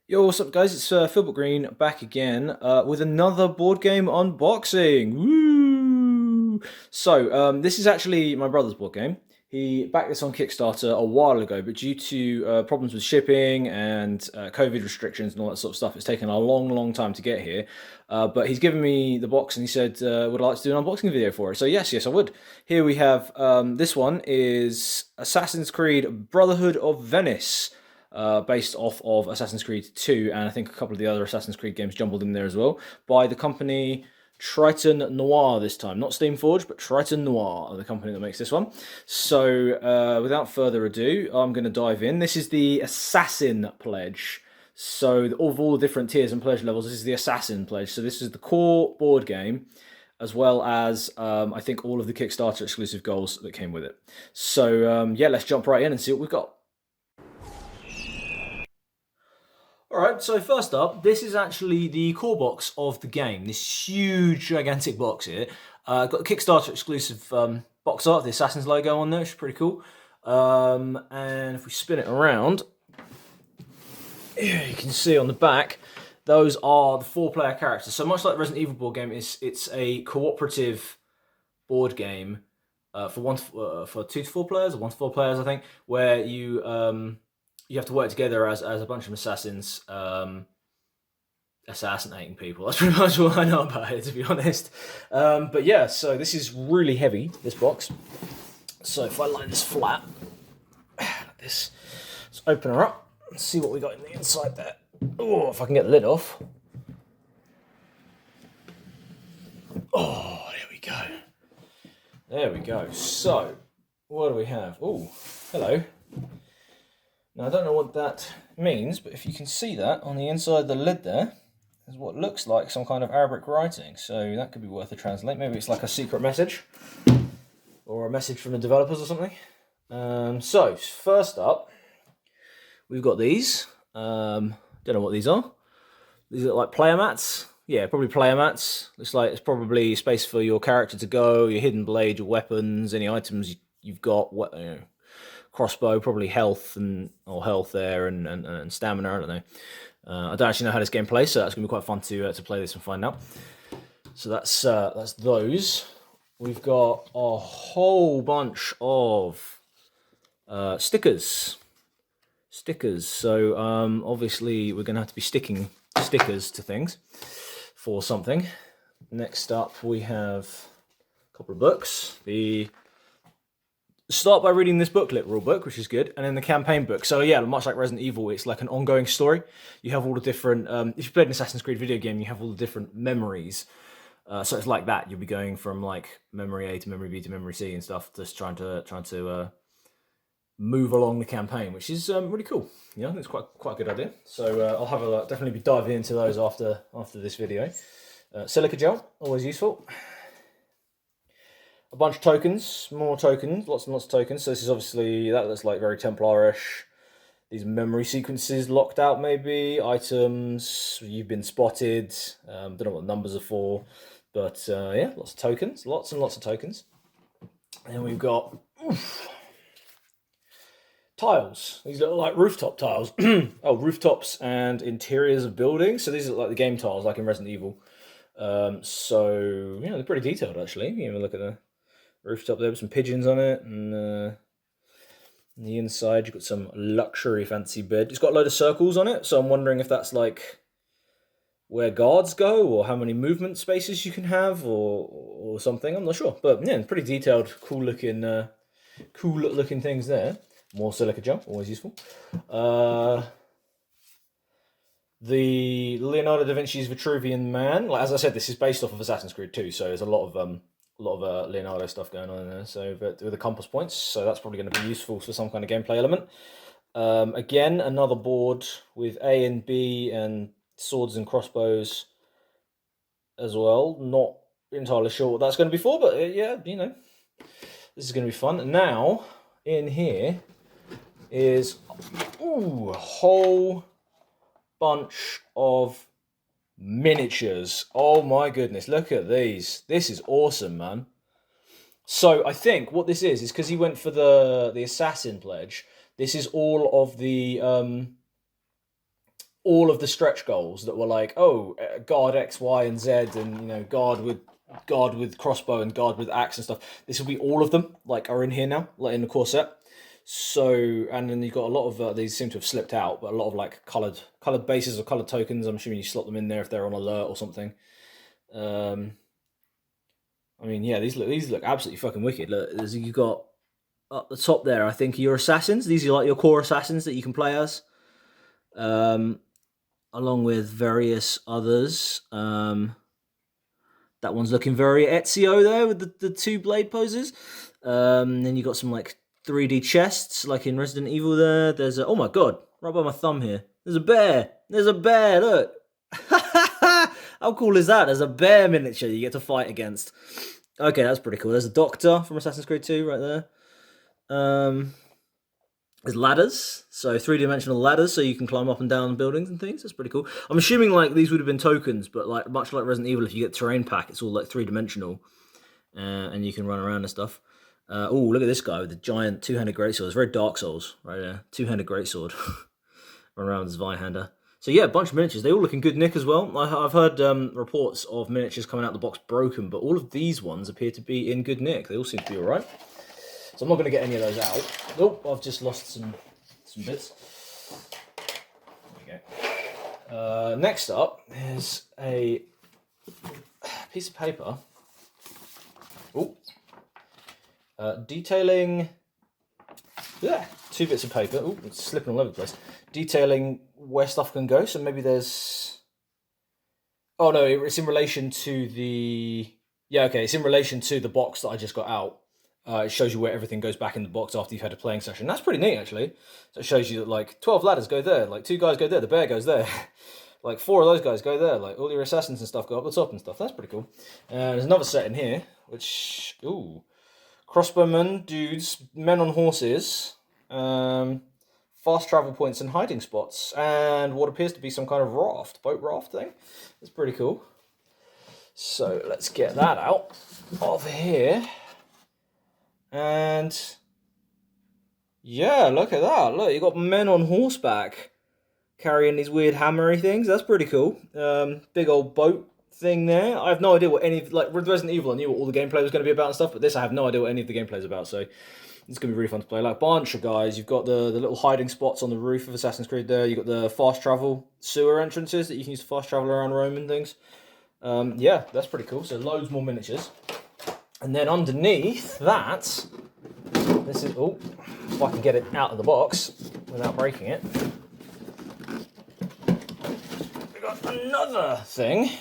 Yo, what's up, guys? It's Philbert Green back again with another board game unboxing. Woo! This is actually my brother's board game. He backed this on Kickstarter a while ago, but due to problems with shipping and COVID restrictions and all that sort of stuff, it's taken a long, long time to get here. But he's given me the box and he said, would I like to do an unboxing video for it? So yes, I would. Here we have, this one is Assassin's Creed Brotherhood of Venice. Based off of Assassin's Creed 2, and I think a couple of the other Assassin's Creed games jumbled in there as well, by the company Triton Noir this time. Not Steamforged, but Triton Noir are the company that makes this one. So, without further ado, I'm going to dive in. This is the Assassin Pledge. So, of all the different tiers and pledge levels, this is the Assassin Pledge. So, this is the core board game, as well as I think all of the Kickstarter exclusive goals that came with it. So, yeah, let's jump right in and see what we've got. Alright, so first up, this is actually the core box of the game. This huge, gigantic box here. Got the Kickstarter exclusive box art, the Assassin's logo on there, which is pretty cool. And if we spin it around, here you can see on the back, those are the 4-player characters. So much like the Resident Evil board game, it's a cooperative board game for 2 to 4 players, or 1 to 4 players, I think, where you have to work together as a bunch of assassins, assassinating people. That's pretty much all I know about it, to be honest. But yeah, so this is really heavy, this box. So if I lie this flat, like this, let's open her up and see what we got in the inside there. Oh, if I can get the lid off. Oh, there we go. There we go. So, what do we have? Oh, hello. Now, I don't know what that means, but if you can see that on the inside of the lid there, is what looks like some kind of Arabic writing. So that could be worth a translate. Maybe it's like a secret message, or a message from the developers or something. So, first up, we've got these. Don't know what these are. These look like player mats. Yeah, probably player mats. Looks like it's probably space for your character to go, your hidden blade, your weapons, any items you've got, crossbow, probably health or health there and stamina. I don't know. I don't actually know how this game plays, so that's gonna be quite fun to play this and find out. So that's those. We've got a whole bunch of stickers. So obviously we're gonna have to be sticking stickers to things for something. Next up we have a couple of books. Start by reading this booklet rulebook, which is good, and then the campaign book. So yeah, much like Resident Evil, it's like an ongoing story. You have all the different, if you played an Assassin's Creed video game, you have all the different memories. So it's like that. You'll be going from like memory A to memory B to memory C and stuff, just trying to move along the campaign, which is really cool. I think it's quite a good idea. So I'll have definitely be diving into those after this video. Silica gel, always useful. A bunch of tokens, more tokens, lots and lots of tokens. So this is obviously, that looks like very Templar-ish. These memory sequences locked out maybe, items, you've been spotted, don't know what the numbers are for, but yeah, lots of tokens, lots and lots of tokens. And we've got, tiles, these look like rooftop tiles. Oh, rooftops and interiors of buildings. So these are like the game tiles, like in Resident Evil. So, they're pretty detailed actually. You can look at the rooftop there with some pigeons on it, and on the inside you've got some luxury fancy bed. It's got a load of circles on it, so I'm wondering if that's like where guards go, or how many movement spaces you can have, or something. I'm not sure, but yeah, pretty detailed, cool looking things there. More silica gel, always useful. The Leonardo da Vinci's Vitruvian Man. Like, as I said, this is based off of Assassin's Creed 2, so there's a lot of Leonardo stuff going on in there. So, but with the compass points, so that's probably going to be useful for some kind of gameplay element. Again, another board with A and B and swords and crossbows as well. Not entirely sure what that's going to be for, but yeah, this is going to be fun. Now, in here is a whole bunch of miniatures. Oh my goodness, look at these. This is awesome, man. So I think what this is because he went for the assassin pledge. This is all of the all of the stretch goals that were like, oh, guard X, Y, and Z, and you know, guard with crossbow and guard with axe and stuff. This will be all of them, like, are in here now, like in the core set. So, and then you've got a lot of these seem to have slipped out, but a lot of like coloured bases or coloured tokens. I'm assuming you slot them in there if they're on alert or something. I mean, yeah, these look absolutely fucking wicked. Look, you've got up the top there, I think, are your assassins. These are like your core assassins that you can play as, along with various others. That one's looking very Ezio there with the two blade poses. Then you got some like 3D chests, like in Resident Evil there. There's oh my god, right by my thumb here. There's a bear. There's a bear, look. How cool is that? There's a bear miniature you get to fight against. Okay, that's pretty cool. There's a doctor from Assassin's Creed 2 right there. There's ladders, so 3-dimensional ladders, so you can climb up and down buildings and things. That's pretty cool. I'm assuming like these would have been tokens, but like much like Resident Evil, if you get terrain pack, it's all like 3-dimensional, and you can run around and stuff. Oh, look at this guy with the giant two-handed greatsword. It's very Dark Souls, right there. Two-handed greatsword. Run around with his Zweihander. So yeah, a bunch of miniatures. They all look in good nick as well. I've heard reports of miniatures coming out of the box broken, but all of these ones appear to be in good nick. They all seem to be all right. So I'm not going to get any of those out. Nope, I've just lost some bits. There we go. Next up is a piece of paper. Oh. Detailing, yeah, 2 bits of paper. Oh, it's slipping all over the place. Detailing where stuff can go. So maybe there's. Oh no, it's in relation to the. Yeah, okay, it's in relation to the box that I just got out. It shows you where everything goes back in the box after you've had a playing session. That's pretty neat, actually. So it shows you that like 12 ladders go there, like 2 guys go there, the bear goes there. Like 4 of those guys go there, like all your assassins and stuff go up the top and stuff. That's pretty cool. There's another set in here, which ooh. Crossbowmen, dudes, men on horses, fast travel points and hiding spots, and what appears to be some kind of boat raft thing. That's pretty cool. So let's get that out of here. And yeah, look at that. Look, you got men on horseback carrying these weird hammery things. That's pretty cool. Big old boat thing there. I have no idea what any of, like, with Resident Evil I knew what all the gameplay was going to be about and stuff, but this I have no idea what any of the gameplay is about, so it's going to be really fun to play. Like, bunch of guys. You've got the little hiding spots on the roof of Assassin's Creed there. You've got the fast travel sewer entrances that you can use to fast travel around Rome and things. Yeah, that's pretty cool. So loads more miniatures. And then underneath that, this is, oh, if I can get it out of the box without breaking it. We've got another thing,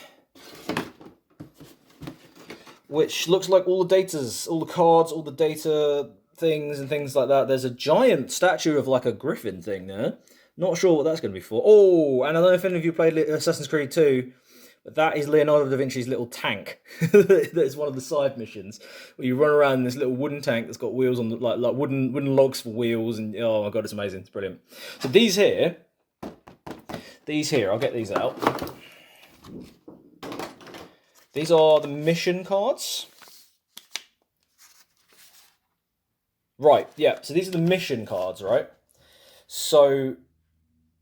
which looks like all the datas, all the cards, all the data things and things like that. There's a giant statue of like a griffin thing there. Not sure what that's going to be for. Oh, and I don't know if any of you played Assassin's Creed 2, but that is Leonardo da Vinci's little tank. That is one of the side missions where you run around in this little wooden tank that's got wheels on the, like wooden logs for wheels, and oh my god, it's amazing. It's brilliant. So these here, I'll get these out. These are the mission cards. Right, yeah, so these are the mission cards, right? So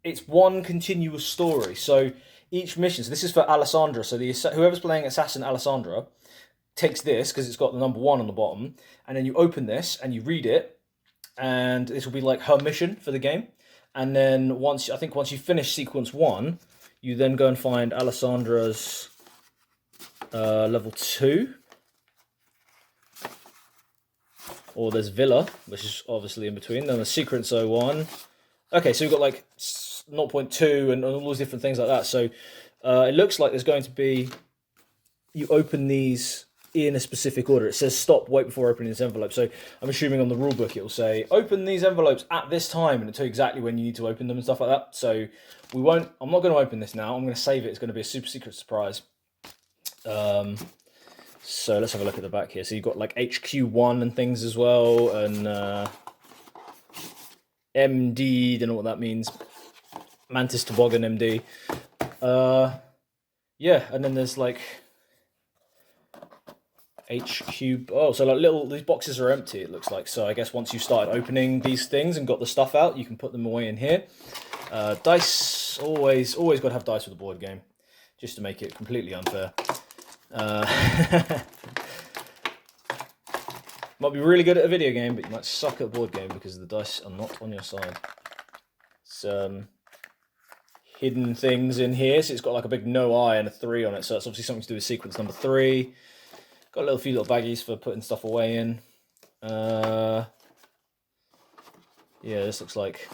it's one continuous story. So each mission, so this is for Alessandra. So whoever's playing Assassin Alessandra takes this, because it's got the number 1 on the bottom, and then you open this and you read it, and this will be like her mission for the game. And then once you finish sequence 1, you then go and find Alessandra's level 2, or there's Villa, which is obviously in between. Then the Secrets 01. Okay, so we've got like 0.2 and all those different things like that. So it looks like there's going to be, you open these in a specific order. It says stop, wait before opening this envelope. So I'm assuming on the rulebook it will say open these envelopes at this time, and it'll tell you exactly when you need to open them and stuff like that. So I'm not going to open this now. I'm going to save it. It's going to be a super secret surprise. So let's have a look at the back here. So you've got like HQ1 and things as well, and MD, don't know what that means. Mantis Toboggan MD. Yeah, and then there's like HQ. Oh, so like these boxes are empty, it looks like. So I guess once you started opening these things and got the stuff out, you can put them away in here. Dice, always got to have dice with a board game, just to make it completely unfair. Might be really good at a video game, but you might suck at a board game because the dice are not on your side. Some hidden things in here, so it's got like a big no I and a 3 on it, so it's obviously something to do with sequence number 3. Got a few little baggies for putting stuff away in. Yeah, this looks like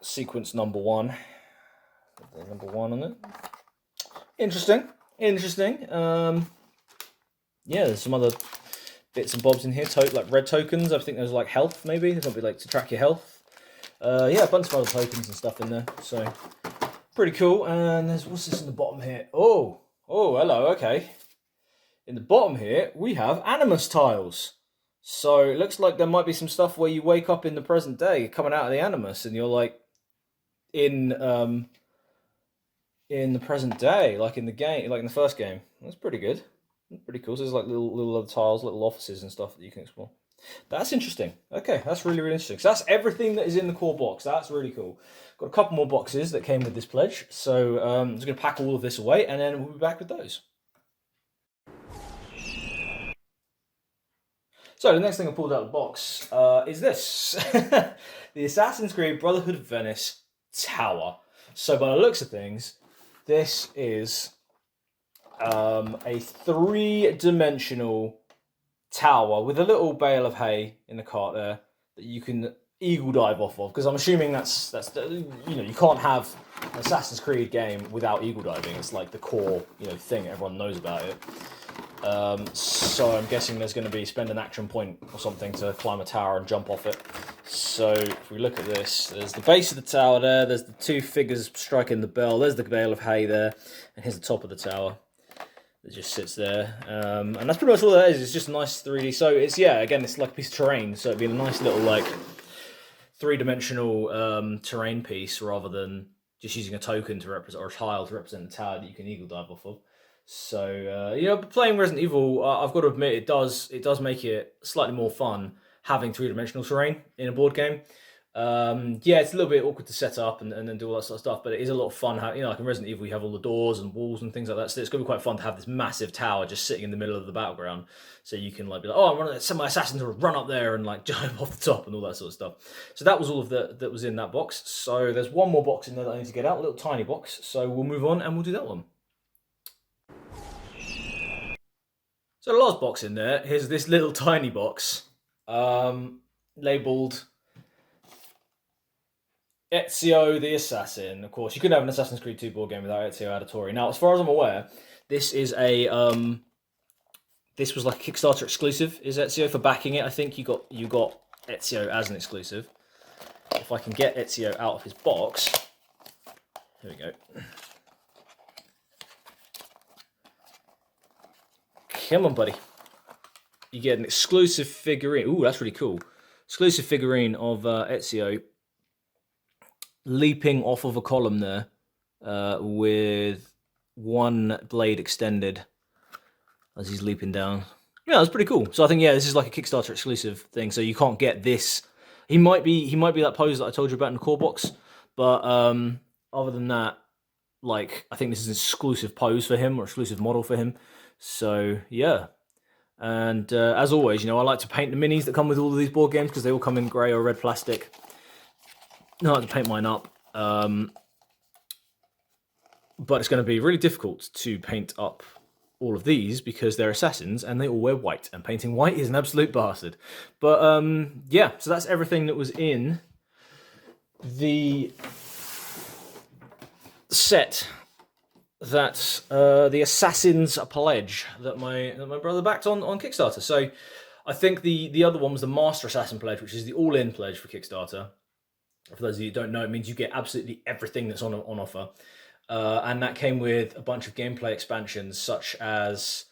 sequence number 1. Number 1 on it. Interesting. Yeah, there's some other bits and bobs in here. Like red tokens. I think there's like health, maybe. There's something like to track your health. Yeah, a bunch of other tokens and stuff in there. So pretty cool. And there's what's this in the bottom here? Oh, hello. Okay. In the bottom here, we have animus tiles. So it looks like there might be some stuff where you wake up in the present day, coming out of the animus, and you're like in the present day, like in the game, like in the first game. That's pretty good. That's pretty cool. So there's like little other tiles, little offices and stuff that you can explore. That's interesting. Okay, that's really interesting. So that's everything that is in the core box. That's really cool. Got a couple more boxes that came with this pledge. So I'm just going to pack all of this away, and then we'll be back with those. So the next thing I pulled out of the box is this. The Assassin's Creed Brotherhood of Venice Tower. So by the looks of things, this is a 3-dimensional tower with a little bale of hay in the cart there that you can eagle dive off of. Because I'm assuming that's you can't have an Assassin's Creed game without eagle diving. It's like the core thing everyone knows about it. So I'm guessing there's going to be spend an action point or something to climb a tower and jump off it. So if we look at this, there's the base of the tower there, there's the 2 figures striking the bell, there's the bale of hay there, and here's the top of the tower that just sits there. And that's pretty much all that is. It's just a nice 3D. So it's, again, it's like a piece of terrain, so it'd be a nice little like 3-dimensional terrain piece rather than just using a token to represent, or a tile to represent the tower that you can eagle dive off of. So playing Resident Evil, I've got to admit it does make it slightly more fun having 3-dimensional terrain in a board game. It's a little bit awkward to set up and then do all that sort of stuff, but it is a lot of fun. Like in Resident Evil, you have all the doors and walls and things like that. So it's going to be quite fun to have this massive tower just sitting in the middle of the battleground, so you can like be like, oh, I'm running some of my assassins will run up there and like jump off the top and all that sort of stuff. So that was all of that was in that box. So there's one more box in there that I need to get out, a little tiny box. So we'll move on and we'll do that one. So the last box in there, here's this little tiny box, labelled Ezio the Assassin. Of course, you couldn't have an Assassin's Creed 2 board game without Ezio Auditore. Now, as far as I'm aware, this is this was like a Kickstarter exclusive. Is Ezio for backing it? I think you got Ezio as an exclusive. If I can get Ezio out of his box, here we go. Come on, buddy. You get an exclusive figurine. Ooh, that's really cool. Exclusive figurine of Ezio leaping off of a column there with one blade extended as he's leaping down. Yeah, that's pretty cool. So I think, this is like a Kickstarter exclusive thing. So you can't get this. He might be that pose that I told you about in the core box. But other than that, like, I think this is an exclusive pose for him or exclusive model for him. So, yeah. And as always, I like to paint the minis that come with all of these board games because they all come in grey or red plastic. I like to paint mine up. But it's going to be really difficult to paint up all of these because they're assassins and they all wear white. And painting white is an absolute bastard. But, so that's everything that was in the set that the Assassin's Pledge that my brother backed on Kickstarter. So I think the other one was the Master Assassin Pledge, which is the all-in pledge for Kickstarter. For those of you who don't know, it means you get absolutely everything that's on offer. And that came with a bunch of gameplay expansions, such as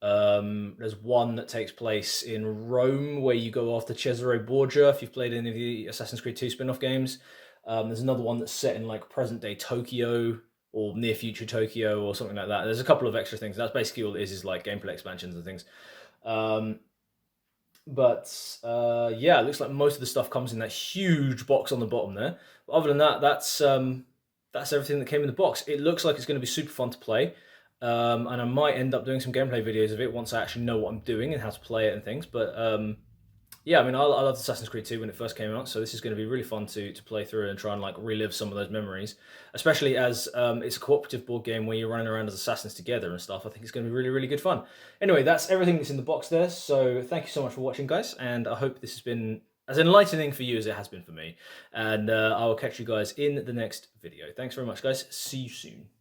there's one that takes place in Rome where you go after Cesare Borgia, if you've played any of the Assassin's Creed 2 spin-off games. There's another one that's set in like present-day Tokyo or near future Tokyo or something like that. There's a couple of extra things. That's basically all it is like gameplay expansions and things. But yeah, it looks like most of the stuff comes in that huge box on the bottom there. But other than that, that's everything that came in the box. It looks like it's going to be super fun to play. And I might end up doing some gameplay videos of it once I actually know what I'm doing and how to play it and things. But yeah, I mean, I loved Assassin's Creed 2 when it first came out, so this is going to be really fun to play through and try and like relive some of those memories. Especially as it's a cooperative board game where you're running around as assassins together and stuff. I think it's going to be really, really good fun. Anyway, that's everything that's in the box there. So thank you so much for watching, guys, and I hope this has been as enlightening for you as it has been for me. And I will catch you guys in the next video. Thanks very much, guys. See you soon.